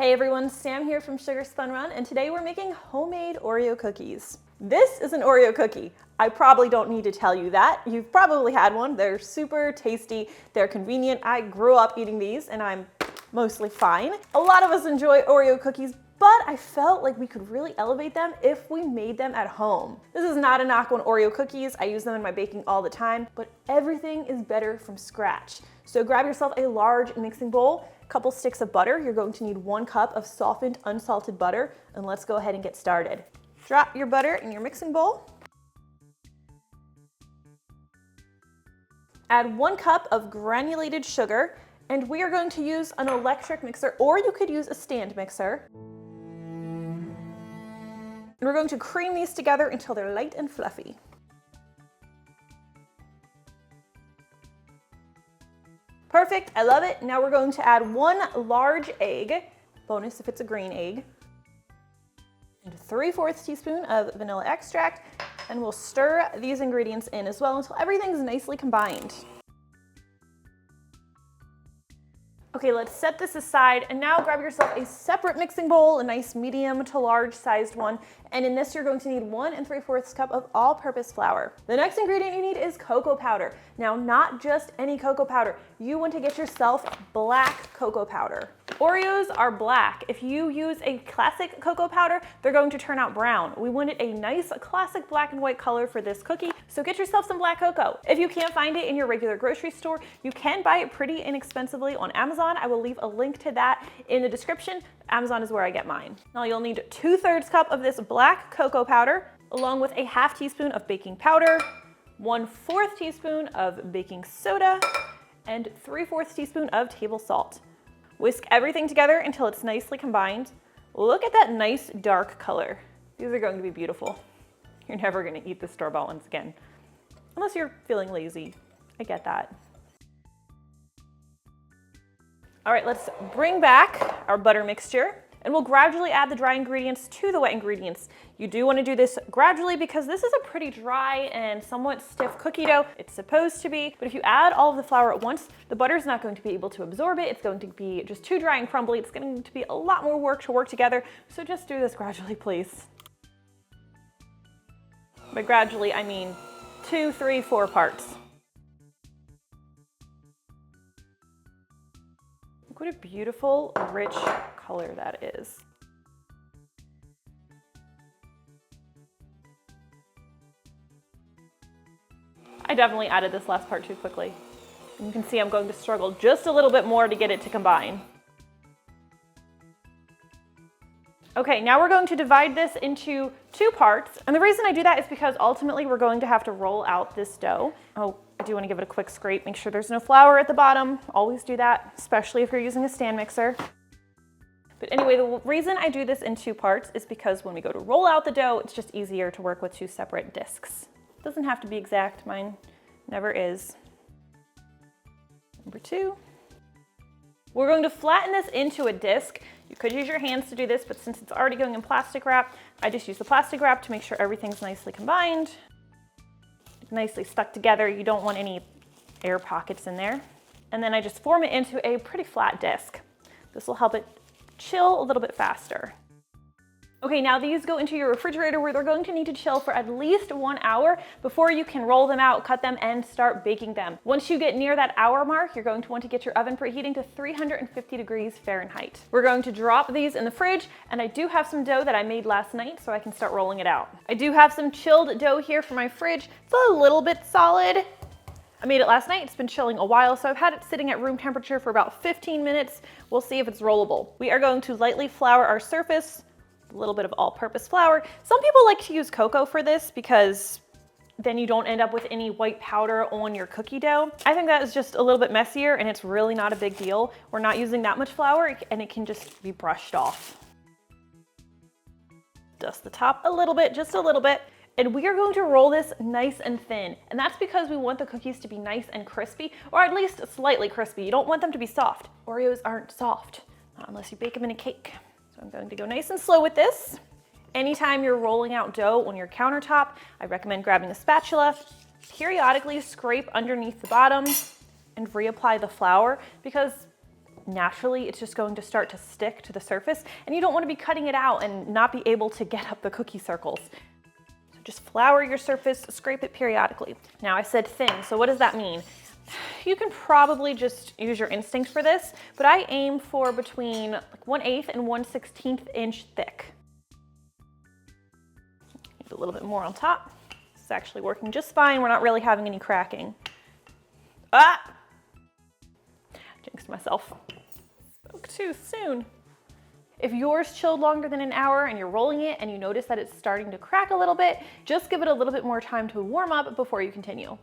Hey everyone, Sam here from Sugar Spun Run, and today we're making homemade Oreo cookies. This is an Oreo cookie. I probably don't need to tell you that. You've probably had one. They're super tasty. They're convenient. I grew up eating these and I'm mostly fine. A lot of us enjoy Oreo cookies, but I felt like we could really elevate them if we made them at home. This is not a knock on Oreo cookies. I use them in my baking all the time, but everything is better from scratch. So grab yourself a large mixing bowl, couple sticks of butter. You're going to need 1 cup of softened unsalted butter, and let's go ahead and get started. Drop your butter in your mixing bowl. Add 1 cup of granulated sugar, and we are going to use an electric mixer, or you could use a stand mixer. And we're going to cream these together until they're light and fluffy. Perfect, I love it. Now we're going to add 1 large egg, bonus if it's a green egg, and 3/4 teaspoon of vanilla extract, and we'll stir these ingredients in as well until everything's nicely combined. Okay, let's set this aside, and now grab yourself a separate mixing bowl, a nice medium to large sized one, and in this you're going to need 1 3/4 cup of all-purpose flour. The next ingredient you need is cocoa powder. Now, not just any cocoa powder. You want to get yourself black cocoa powder. Oreos are black. If you use a classic cocoa powder, they're going to turn out brown. We wanted a nice classic black and white color for this cookie, so get yourself some black cocoa. If you can't find it in your regular grocery store, you can buy it pretty inexpensively on Amazon. I will leave a link to that in the description. Amazon is where I get mine. Now you'll need 2/3 cup of this black cocoa powder, along with a 1/2 teaspoon of baking powder, 1/4 teaspoon of baking soda, and 3/4 teaspoon of table salt. Whisk everything together until it's nicely combined. Look at that nice dark color. These are going to be beautiful. You're never gonna eat the store-bought ones again, unless you're feeling lazy. I get that. All right, let's bring back our butter mixture, and we'll gradually add the dry ingredients to the wet ingredients. You do want to do this gradually because this is a pretty dry and somewhat stiff cookie dough. It's supposed to be, but if you add all of the flour at once, the butter's not going to be able to absorb it. It's going to be just too dry and crumbly. It's going to be a lot more work to work together, so just do this gradually, please. By gradually, I mean 2, 3, 4 parts. Look what a beautiful, rich color that is. I definitely added this last part too quickly. You can see I'm going to struggle just a little bit more to get it to combine. Okay, now we're going to divide this into 2 parts. And the reason I do that is because ultimately we're going to have to roll out this dough. Oh, I do want to give it a quick scrape. Make sure there's no flour at the bottom. Always do that, especially if you're using a stand mixer. But anyway, the reason I do this in 2 parts is because when we go to roll out the dough, it's just easier to work with 2 separate discs. It doesn't have to be exact. Mine never is. Number 2. We're going to flatten this into a disc. You could use your hands to do this, but since it's already going in plastic wrap, I just use the plastic wrap to make sure everything's nicely combined, nicely stuck together. You don't want any air pockets in there. And then I just form it into a pretty flat disc. This will help it chill a little bit faster. Okay, now these go into your refrigerator where they're going to need to chill for at least 1 hour before you can roll them out, cut them, and start baking them. Once you get near that hour mark, you're going to want to get your oven preheating to 350 degrees Fahrenheit. We're going to drop these in the fridge, and I do have some dough that I made last night so I can start rolling it out. I do have some chilled dough here for my fridge. It's a little bit solid. I made it last night. It's been chilling a while, so I've had it sitting at room temperature for about 15 minutes. We'll see if it's rollable. We are going to lightly flour our surface. A little bit of all-purpose flour. Some people like to use cocoa for this because then you don't end up with any white powder on your cookie dough. I think that is just a little bit messier and it's really not a big deal. We're not using that much flour and it can just be brushed off. Dust the top a little bit, just a little bit. And we are going to roll this nice and thin. And that's because we want the cookies to be nice and crispy, or at least slightly crispy. You don't want them to be soft. Oreos aren't soft, not unless you bake them in a cake. So I'm going to go nice and slow with this. Anytime you're rolling out dough on your countertop, I recommend grabbing a spatula, periodically scrape underneath the bottom, and reapply the flour because naturally it's just going to start to stick to the surface, and you don't want to be cutting it out and not be able to get up the cookie circles. So just flour your surface, scrape it periodically. Now I said thin, so what does that mean? You can probably just use your instinct for this, but I aim for between like 1/8 and 1/16 inch thick. Need a little bit more on top. This is actually working just fine. We're not really having any cracking. Ah! Jinxed myself. Spoke too soon. If yours chilled longer than an hour and you're rolling it and you notice that it's starting to crack a little bit, just give it a little bit more time to warm up before you continue.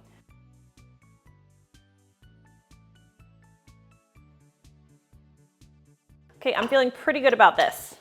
Okay, I'm feeling pretty good about this.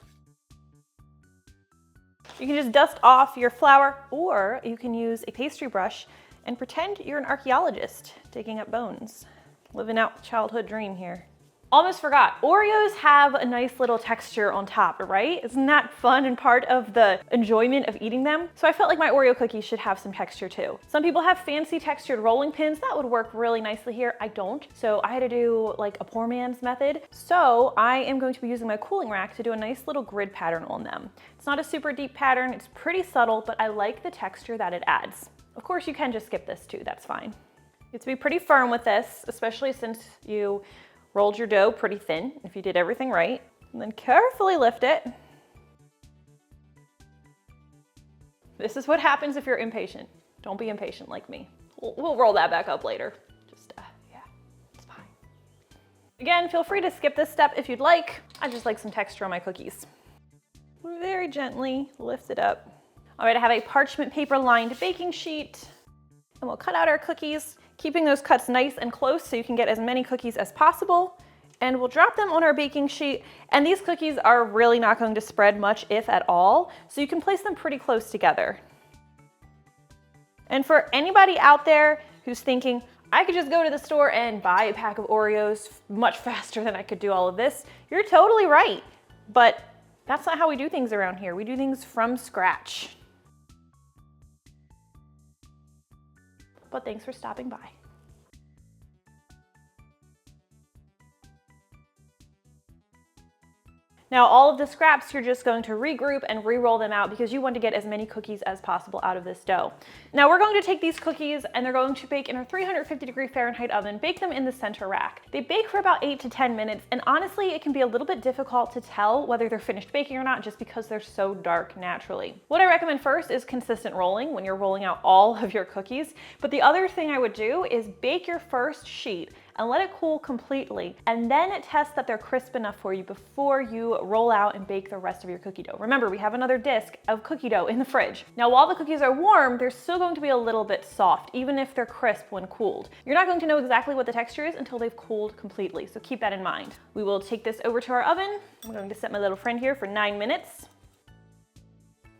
You can just dust off your flour, or you can use a pastry brush and pretend you're an archaeologist digging up bones. Living out the childhood dream here. Almost forgot, Oreos have a nice little texture on top, right? Isn't that fun and part of the enjoyment of eating them? So I felt like my Oreo cookies should have some texture too. Some people have fancy textured rolling pins. That would work really nicely here. I don't. So I had to do like a poor man's method. So I am going to be using my cooling rack to do a nice little grid pattern on them. It's not a super deep pattern. It's pretty subtle, but I like the texture that it adds. Of course, you can just skip this too. That's fine. You have to be pretty firm with this, especially since you rolled your dough pretty thin, if you did everything right, and then carefully lift it. This is what happens if you're impatient. Don't be impatient like me. We'll roll that back up later. Just, yeah, it's fine. Again, feel free to skip this step if you'd like. I just like some texture on my cookies. Very gently lift it up. All right, I have a parchment paper lined baking sheet, and we'll cut out our cookies, keeping those cuts nice and close so you can get as many cookies as possible. And we'll drop them on our baking sheet. And these cookies are really not going to spread much, if at all, so you can place them pretty close together. And for anybody out there who's thinking, I could just go to the store and buy a pack of Oreos much faster than I could do all of this, you're totally right. But that's not how we do things around here. We do things from scratch. But thanks for stopping by. Now all of the scraps, you're just going to regroup and re-roll them out because you want to get as many cookies as possible out of this dough. Now we're going to take these cookies and they're going to bake in our 350-degree Fahrenheit oven, bake them in the center rack. They bake for about 8 to 10 minutes, and honestly, it can be a little bit difficult to tell whether they're finished baking or not just because they're so dark naturally. What I recommend first is consistent rolling when you're rolling out all of your cookies, but the other thing I would do is bake your first sheet and let it cool completely, and then test that they're crisp enough for you before you roll out and bake the rest of your cookie dough. Remember, we have another disc of cookie dough in the fridge. Now, while the cookies are warm, they're still going to be a little bit soft, even if they're crisp when cooled. You're not going to know exactly what the texture is until they've cooled completely, so keep that in mind. We will take this over to our oven. I'm going to set my little friend here for 9 minutes.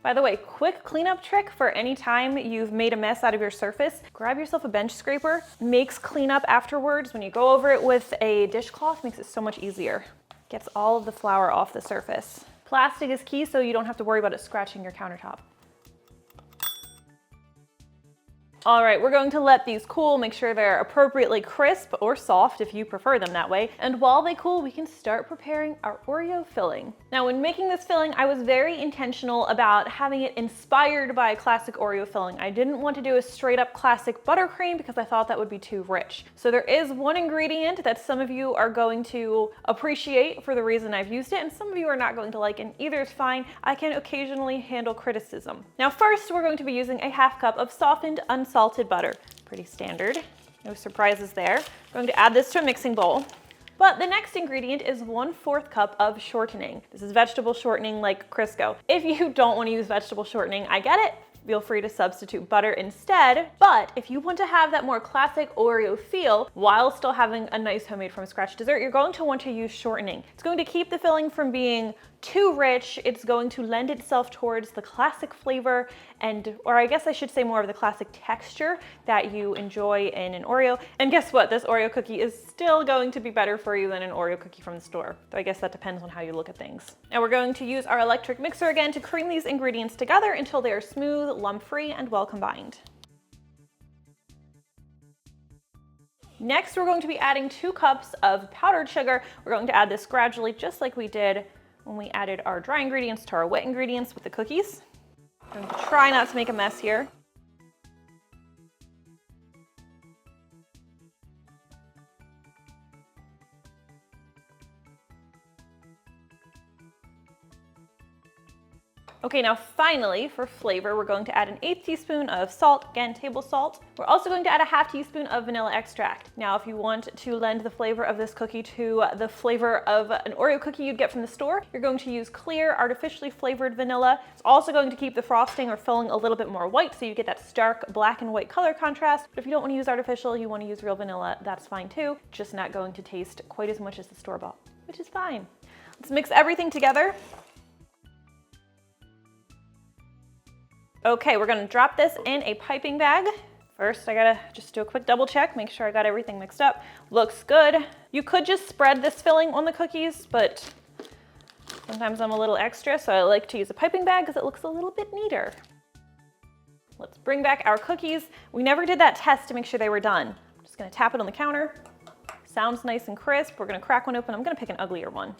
By the way, quick cleanup trick for any time you've made a mess out of your surface, grab yourself a bench scraper. Makes cleanup afterwards when you go over it with a dishcloth, makes it so much easier. Gets all of the flour off the surface. Plastic is key so you don't have to worry about it scratching your countertop. All right, we're going to let these cool, make sure they're appropriately crisp or soft if you prefer them that way. And while they cool, we can start preparing our Oreo filling. Now, when making this filling, I was very intentional about having it inspired by a classic Oreo filling. I didn't want to do a straight up classic buttercream because I thought that would be too rich. So there is one ingredient that some of you are going to appreciate for the reason I've used it, and some of you are not going to like, and either is fine. I can occasionally handle criticism. Now, first, we're going to be using a 1/2 cup of softened unsalted butter. Pretty standard, no surprises there. I'm going to add this to a mixing bowl. But the next ingredient is 1/4 cup of shortening. This is vegetable shortening like Crisco. If you don't want to use vegetable shortening, I get it. Feel free to substitute butter instead. But if you want to have that more classic Oreo feel while still having a nice homemade from scratch dessert, you're going to want to use shortening. It's going to keep the filling from being too rich. It's going to lend itself towards the classic flavor or I guess I should say more of the classic texture that you enjoy in an Oreo. And guess what? This Oreo cookie is still going to be better for you than an Oreo cookie from the store. Though I guess that depends on how you look at things. Now we're going to use our electric mixer again to cream these ingredients together until they are smooth, lump-free, and well combined. Next, we're going to be adding 2 cups of powdered sugar. We're going to add this gradually, just like we did when we added our dry ingredients to our wet ingredients with the cookies. I'm going to try not to make a mess here. Okay, now finally, for flavor, we're going to add an 1/8 teaspoon of salt, again, table salt. We're also going to add a 1/2 teaspoon of vanilla extract. Now, if you want to lend the flavor of this cookie to the flavor of an Oreo cookie you'd get from the store, you're going to use clear, artificially flavored vanilla. It's also going to keep the frosting or filling a little bit more white, so you get that stark black and white color contrast. But if you don't want to use artificial, you want to use real vanilla, that's fine too. Just not going to taste quite as much as the store-bought, which is fine. Let's mix everything together. Okay, we're gonna drop this in a piping bag. First, I gotta just do a quick double check, make sure I got everything mixed up. Looks good. You could just spread this filling on the cookies, but sometimes I'm a little extra, so I like to use a piping bag because it looks a little bit neater. Let's bring back our cookies. We never did that test to make sure they were done. I'm just gonna tap it on the counter. Sounds nice and crisp. We're gonna crack one open. I'm gonna pick an uglier one.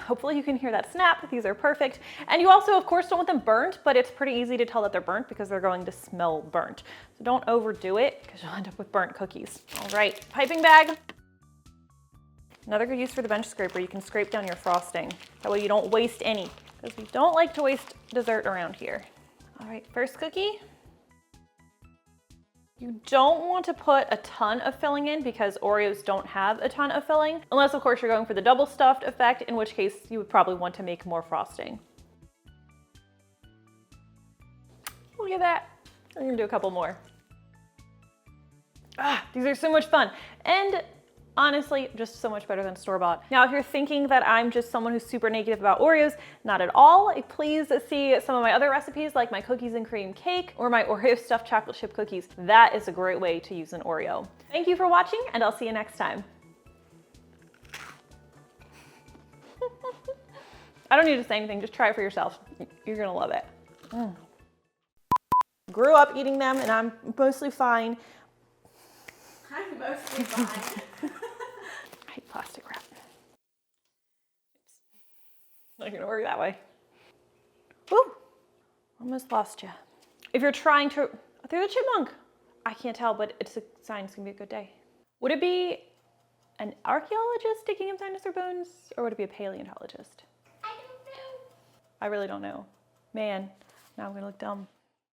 Hopefully you can hear that snap. These are perfect. And you also, of course, don't want them burnt, but it's pretty easy to tell that they're burnt because they're going to smell burnt. So don't overdo it because you'll end up with burnt cookies. All right, piping bag. Another good use for the bench scraper, you can scrape down your frosting. That way you don't waste any, because we don't like to waste dessert around here. All right, first cookie. You don't want to put a ton of filling in because Oreos don't have a ton of filling, unless of course you're going for the double stuffed effect, in which case you would probably want to make more frosting. Look at that. I'm gonna do a couple more. These are so much fun. And honestly, just so much better than store-bought. Now, if you're thinking that I'm just someone who's super negative about Oreos, not at all. Please see some of my other recipes like my cookies and cream cake or my Oreo stuffed chocolate chip cookies. That is a great way to use an Oreo. Thank you for watching, and I'll see you next time. I don't need to say anything, just try it for yourself. You're gonna love it. Grew up eating them and I'm mostly fine. I'm mostly fine. I hate plastic wrap. Oops. Not gonna work that way. Woo! Almost lost you. If you're trying to, through the chipmunk. I can't tell, but it's a sign it's gonna be a good day. Would it be an archaeologist digging up dinosaur bones, or would it be a paleontologist? I don't know. I really don't know. Man, now I'm gonna look dumb.